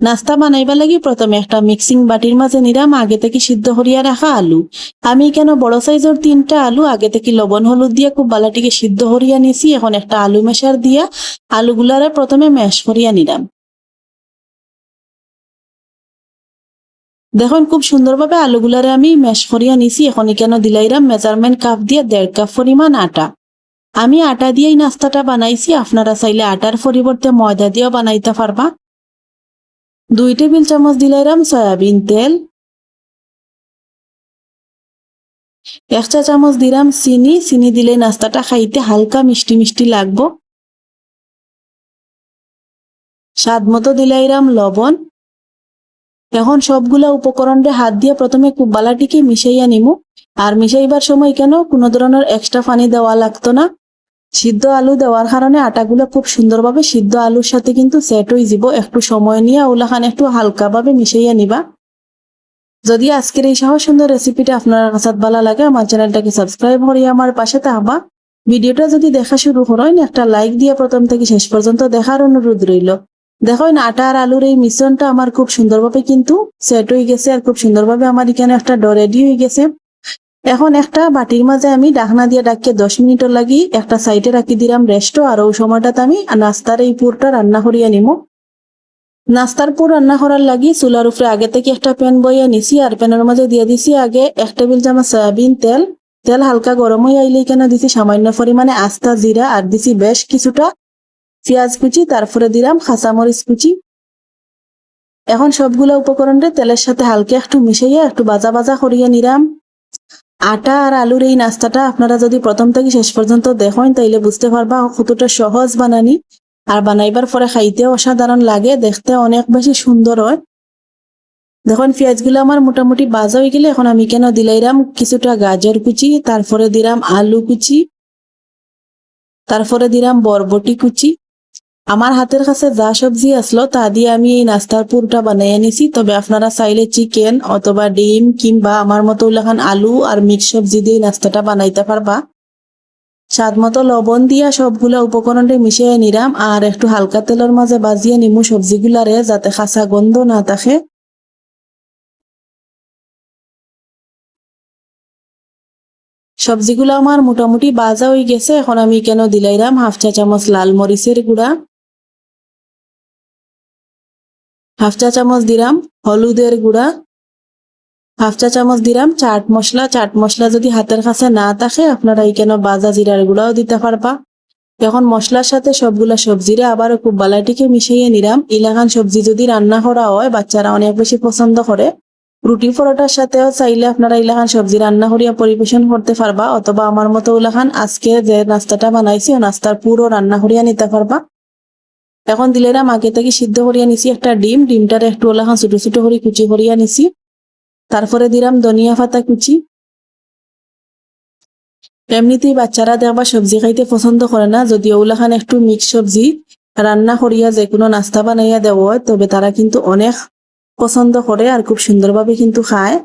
নাস্তা বানাইবা লাগি প্রথমে একটা মিক্সিং বাটির মাঝে নিলাম আগে থেকে সিদ্ধ করিয়া রাখা আলু। আমি কেন বড় সাইজের 3টা আলু আগে থেকে লবণ হলুদ দিয়ে খুব বালাটিকে সিদ্ধ করিয়া নিছি। এখন একটা আলু মেশার দিয়া আলুগুলারে প্রথমে ম্যাশ করিয়া নিলাম। দেখুন খুব সুন্দরভাবে আলুগুলারে আমি ম্যাশ করিয়া নিছি। এখন কেন দিলাইরাম মেজারমেন্ট কাপ দিয়ে 1.5 কাপ পরিমাণ আটা। আমি আটা দিয়েই নাস্তাটা বানাইছি, আপনারা চাইলে আটার পরিবর্তে ময়দা দিয়েও বানাইতে পারবা। 2 টেবিল চামচ দিলাইরাম সয়াবিন তেল, 1 চা চামচ দিলাম চিনি। চিনি দিলে নাস্তাটা খাইতে হালকা মিষ্টি মিষ্টি লাগবো। স্বাদ মতো দিলাইরাম লবণ। এখন সবগুলা উপকরণে হাত দিয়ে প্রথমে খুব বালাটিকে মিশাইয়া নিমু। আর মিশাইবার সময় কেন কোনো ধরনের এক্সট্রা পানি দেওয়া লাগতো না। সিদ্ধ আলু দেওয়ার কারণে আটাগুলো খুব সুন্দরভাবে সিদ্ধ আলুর সাথে কিন্তু সেট হয়ে যাব। একটু সময় নিয়ে ওলাখান একটু হালকাভাবে মিশাইয়া নিবা। যদি আজকের এই সহজ সুন্দর রেসিপিটা আপনার কাছে ভালো লাগে, আমার চ্যানেলটাকে সাবস্ক্রাইব করিয়া আমার পাশে থাকবা। ভিডিওটা যদি দেখা শুরু করেন একটা লাইক দিয়ে প্রথম থেকে শেষ পর্যন্ত দেখার অনুরোধ রইল। দেখুন আটা আর আলুর এই মিশ্রণটা আমার খুব সুন্দরভাবে কিন্তু সেট হয়ে গেছে আর খুব সুন্দরভাবে আমার এখানে একটা ডো রেডি হয়ে গেছে। এখন একটা বাটির মাঝে আমি ঢাকনা দিয়ে ডাকিয়ে 10 মিনিটের লাগি একটা সাইডে রাখি দিলাম রেস্ট। আর ওই সময়টাতে আমি নাস্তার এই পুরটা রান্না করিয়া নিব। নাস্তার পুর রান্না করার লাগি চুলার উপরে আগে থেকে একটা প্যান বইয়া নিছি। আর প্যানের মাঝে দিয়ে দিছি আগে 1 টেবিল চামচ সয়াবিন তেল। তেল হালকা গরম হয়ে আইলে কেন দিছি সামান্য পরিমাণে আস্তা জিরা আর দিছি বেশ কিছুটা পেঁয়াজ কুচি, তারপরে দিলাম কাঁচামরিচ কুচি। এখন সবগুলো উপকরণে তেলের সাথে হালকা একটু মিশাইয়া একটু ভাজা ভাজা করিয়া নিলাম। আটা আর আলুর এই নাস্তাটা আপনারা যদি প্রথম থেকে শেষ পর্যন্ত দেখেন তাইলে বুঝতে পারবা কতটা সহজ বানানি। আর বানাইবার পরে খাইতে অসাধারণ লাগে, দেখতে অনেক বেশি সুন্দর হয়। দেখুন পেঁয়াজগুলো আমার মোটামুটি ভাজা হয়ে গেলে এখন আমি কেন দিলাইরাম কিছুটা গাজর কুচি, তারপরে দিলাম আলু কুচি, তারপরে দিলাম বরবটি কুচি। আমার হাতের কাছে যা সবজি আসলো তা দিয়ে আমি এই নাস্তার পুরটা বানাইয়া নিছি। তবে আপনারা চাইলে চিকেন অথবা ডিম কিংবা আমার মতো উল্লাখান আলু আর মিক্স সবজি দিয়ে নাস্তাটা বানাইতে পারবা। স্বাদ মতো লবণ দিয়া সবগুলা উপকরণে মিশিয়ে নিলাম। আর একটু হালকা তেলের মাঝে বাজিয়ে নিমু সবজিগুলারে যাতে কাঁচা গন্ধ না থাকে। সবজিগুলো আমার মোটামুটি ভাজা হয়ে গেছে। এখন আমি কেন দিলাইরাম 1/2 চা চামচ লাল মরিচের গুঁড়া, 1/2 চা চামচ দিলাম হলুদের গুঁড়া, 1/2 চা চামচ দিলাম চাট মশলা। চাট মশলা যদি হাতের কাছে না থাকে আপনারা এই কেন ভাজা জিরার গুঁড়াও দিতে পারবা। এখন মশলার সাথে সবগুলা সবজিরে আবারও খুব বালাটিকে মিশিয়ে নিলাম। ইলাখান সবজি যদি রান্না করা হয় বাচ্চারা অনেক বেশি পছন্দ করে। রুটি পরোটার সাথেও চাইলে আপনারা ইলাখান সবজি রান্না করিয়া পরিবেশন করতে পারবা, অথবা আমার মতো ইলাখান আজকে যে নাস্তাটা বানাইছি ও নাস্তার পুরো রান্না করিয়া নিতে পারবা। এখন দিলেরাম আগে থেকে সিদ্ধ করিয়া নিছি একটা ডিম। ডিমটারে একটু ইলাখান ছোট ছোট করে কুচি করিয়া নিছি। তারপরে দিলাম ধনিয়া পাতা কুচি। এমনিতেই বাচ্চারা দেখবা সবজি খাইতে পছন্দ করে না, যদি ওগুলাখান একটু মিক্স সবজি রান্না করিয়া যে কোনো নাস্তা বানাইয়া দেওয়া হয় তবে তারা কিন্তু অনেক পছন্দ করে আর খুব সুন্দরভাবে কিন্তু খায়।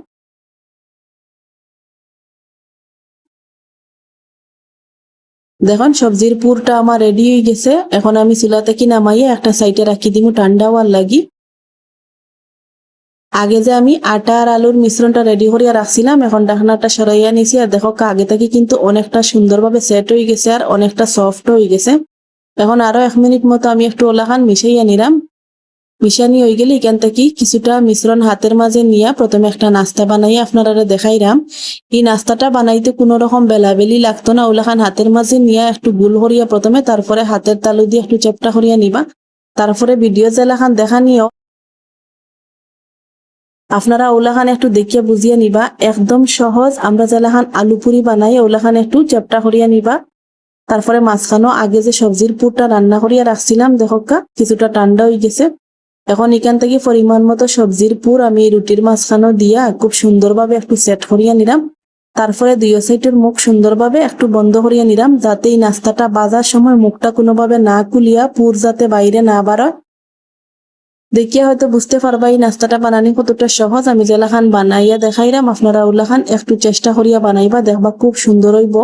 দেখুন সবজির পুরটা আমার রেডি হয়ে গেছে। এখন আমি চুলা থেকে নামাইয়া একটা সাইডে রাখি দিমু ঠান্ডা হওয়ার লাগি। আগে যে আমি আটা আর আলুর মিশ্রণটা রেডি করিয়া রাখছিলাম এখন ঢাকনাটা সরাইয়া নিছি। আর দেখো আগে থেকে কিন্তু অনেকটা সুন্দরভাবে সেট হয়ে গেছে আর অনেকটা সফট হয়ে গেছে। এখন আরো 1 মিনিট মতো আমি একটু ওলাখান মিশাইয়া নিলাম। মিশানি হয়ে গেলে এখান থেকে কিছুটা মিশ্রণ হাতের মাঝে নিয়ে প্রথমে একটা নাস্তা বানাইয়া আপনারা দেখাইলাম। এই নাস্তাটা বানাইতে কোনো রকম বেলাবেলি লাগতো না। ওলাখান হাতের মাঝে নিয়ে একটু গুল করিয়া প্রথমে, তারপরে হাতের তালু দিয়ে একটু চেপটা করিয়া নিবা। তারপরে ভিডিও জেলাখান দেখা নিও আপনারা ওলাখান একটু দেখিয়া বুঝিয়ে নিবা। একদম সহজ। আমরা জেলাখান আলু পুরি বানাই ওলাখান একটু চেপটা করিয়া নিবা। তারপরে মাঝখানো আগে যে সবজির পুরটা রান্না করিয়া রাখছিলাম দেখো কিছুটা ঠান্ডা হয়ে গেছে। এখন এখান থেকে পরিমাণ মতো সবজির পুর আমি রুটির মাঝখানো দিয়া খুব সুন্দরভাবে একটু সেট করিয়া নিলাম। তারপরে দুই সাইডের মুখ সুন্দরভাবে একটু বন্ধ করিয়া নিলাম যাতে এই নাস্তাটা বাজার সময় মুখটা কোনোভাবে না খুলিয়া পুর যাতে বাইরে না বাড়ায়। দেখিয়া হয়তো বুঝতে পারবা এই নাস্তাটা বানানি কতটা সহজ। আমি জেলাখান বানাইয়া দেখাইলাম, আপনারা ওলাখান একটু চেষ্টা করিয়া বানাইবা, দেখবা খুব সুন্দর হইব।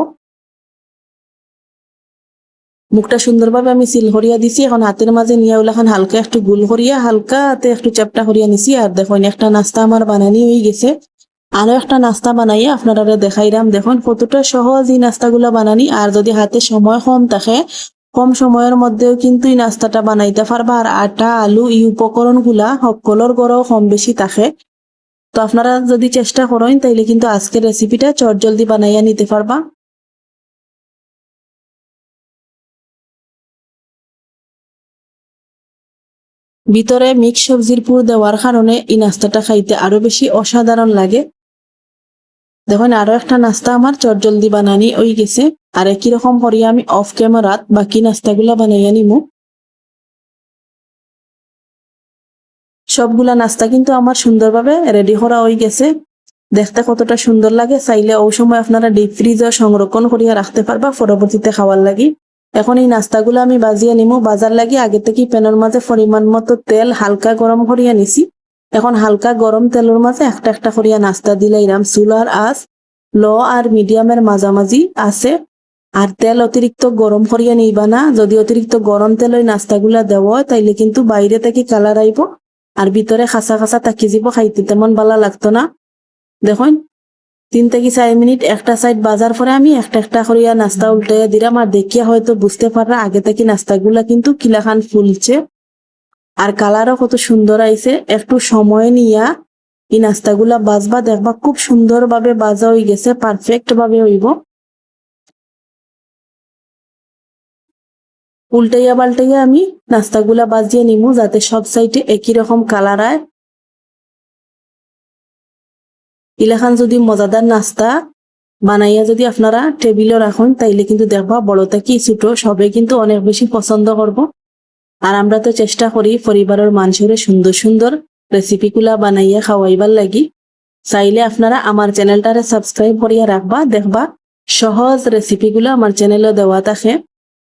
মুখটা সুন্দরভাবে আমি সিল করিয়া দিছি। এখন হাতের মাঝে নিয়ে ওলাখান হালকা একটু গুল করিয়া হালকা হাতে একটু চ্যাপটা করিয়া নিছি। আর দেখুন একটা নাস্তা আমার বানানি হয়ে গেছে। আরো একটা নাস্তা বানাইয়া আপনারা দেখাইলাম। দেখুন কতটা সহজ এই নাস্তাগুলা বানানি। আর যদি হাতে সময় কম থাকে, কম সময়ের মধ্যেও কিন্তু এই নাস্তাটা বানাইতে পারবা। আর আটা আলু এই উপকরণগুলা সকলের ঘরেও কম বেশি থাকে। তো আপনারা যদি চেষ্টা করেন তাইলে কিন্তু আজকের রেসিপিটা চটজলদি বানাইয়া নিতে পারবা। ভিতরে মিক্স সবজির পুর দেওয়ার কারণে এই নাস্তাটা খাইতে আরো বেশি অসাধারণ লাগে। দেখুন আরো একটা নাস্তা আমার চটজলদি বানানি হয়ে গেছে। আর একই রকম করিয়া আমি অফ ক্যামেরাত বাকি নাস্তাগুলা বানাইয়া নিমু। সবগুলা নাস্তা কিন্তু আমার সুন্দরভাবে রেডি করা হয়ে গেছে। দেখতে কতটা সুন্দর লাগে। চাইলে ওই সময় আপনারা ডিপ ফ্রিজে সংরক্ষণ করিয়া রাখতে পারবা পরবর্তীতে খাওয়ার লাগি। এখন এই নাস্তাগুলো আমি বাজিয়ে নিমু। বাজার লাগি আগে থেকে প্যানের মাঝে পরিমাণ মতো তেল হালকা গরম করিয়া নিছি। এখন হালকা গরম তেলের মাঝে একটা একটা করিয়া নাস্তা দিলাইরাম। চুলার আঁচ লো আর মিডিয়ামের মাঝামাঝি আছে। আর তেল অতিরিক্ত গরম করিয়া নিবা না। যদি অতিরিক্ত গরম তেল ওই নাস্তাগুলা দেওয়া তাইলে কিন্তু বাইরে থেকে কালার আইব আর ভিতরে খাসা খাসা থাকি যাব, খাইতে তেমন ভালো লাগতো না। দেখুন 3 থেকে 4 মিনিট একটা সাইড বাজার পরে আমি একটা একটা করিয়া নাস্তা উল্টাইয়া দিলাম। আর দেখিয়া হয়তো বুঝতে পাররা আগে থেকে নাস্তাগুলা কিন্তু কিলাখান ফুলছে আর কালারও কত সুন্দর আইছে। একটু সময় নিয়া এই নাস্তাগুলা বাজবা, দেখবা খুব সুন্দর ভাবে বাজা হয়ে গেছে, পারফেক্ট ভাবে হইব। উল্টাইয়া পাল্টাইয়া আমি নাস্তাগুলা বাজিয়ে নিমু যাতে সব সাইডে একই রকম কালার আয়। ইলাখান যদি মজাদার নাস্তা বানাইয়া যদি আপনারা টেবিলে রাখুন তাইলে কিন্তু দেখবা বড় থেকে ছোট সবে কিন্তু অনেক বেশি পছন্দ করব। আর আমরা তো চেষ্টা করি পরিবারের মানুষের সুন্দর সুন্দর রেসিপিগুলা বানাইয়া খাওয়াইবার লাগি। চাইলে আপনারা আমার চ্যানেলটারে সাবস্ক্রাইব করিয়া রাখবা। দেখবা সহজ রেসিপিগুলো আমার চ্যানেলে দেওয়া থাকে।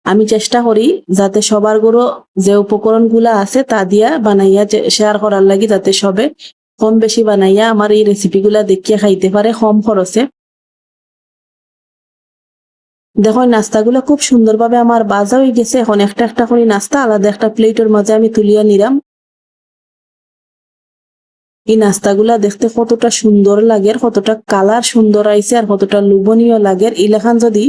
আমি চেষ্টা করি যাতে সবার গুলো যে উপকরণগুলা আছে তা দিয়া বানাইয়া শেয়ার করার লাগি, যাতে সবে কম বেশি বানাইয়া আমার এই রেসিপিগুলা দেখিয়া খাইতে পারে কম খরচে। দেখো নাস্তাগুলো খুব সুন্দরভাবে আমার বাজা হয়ে গেছে। এখন একটা একটা করে নাস্তা আলাদা একটা প্লেটের মাঝে আমি তুলিয়া নিলাম। এই নাস্তাগুলা দেখতে কতটা সুন্দর লাগে, কতটা কালার সুন্দর আইছে আর কতটা লোভনীয় লাগে। ইলেখান যদি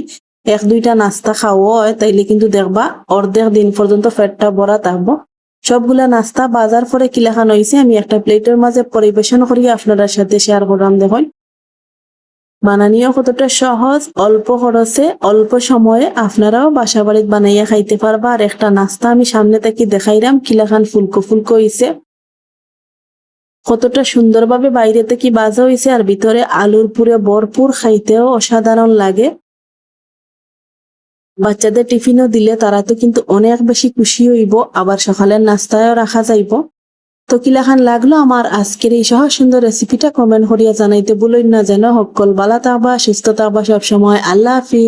1-2টা নাস্তা খাওয়া হয় তাইলে কিন্তু দেখবা অর্ধেক দিন পর্যন্ত পেটটা ভরা থাকবো। সবগুলা নাস্তা বাজার পরে কিলাখান হয়েছে আমি একটা প্লেটের মাঝে পরিবেশন করি আপনারা সাথে শেয়ার করলাম। দেখুন বানানিও কতটা সহজ, অল্প খরচে অল্প সময়ে আপনারাও বাসা বাড়িতে বানাইয়া খাইতে পারবা। আর একটা নাস্তা আমি সামনে থেকে দেখাইলাম কিলাখান ফুলকো ফুলকো হইছে, কতটা সুন্দরভাবে বাইরে থেকে বাজা হইছে আর ভিতরে আলুর পুরে ভরপুর, খাইতেও অসাধারণ লাগে। বাচ্চাদের টিফিনও দিলে তারা তো কিন্তু অনেক বেশি খুশি হইব, আবার সকালের নাস্তায়ও রাখা যাইব। তো কিলাখান লাগলো আমার আজকের এই সহজ সুন্দর রেসিপিটা কমেন্ট করিয়া জানাইতে ভুলই না যেন। সকল বালা থাকবা, সুস্থ থাকবা সব সময়। আল্লাহ হাফিজ।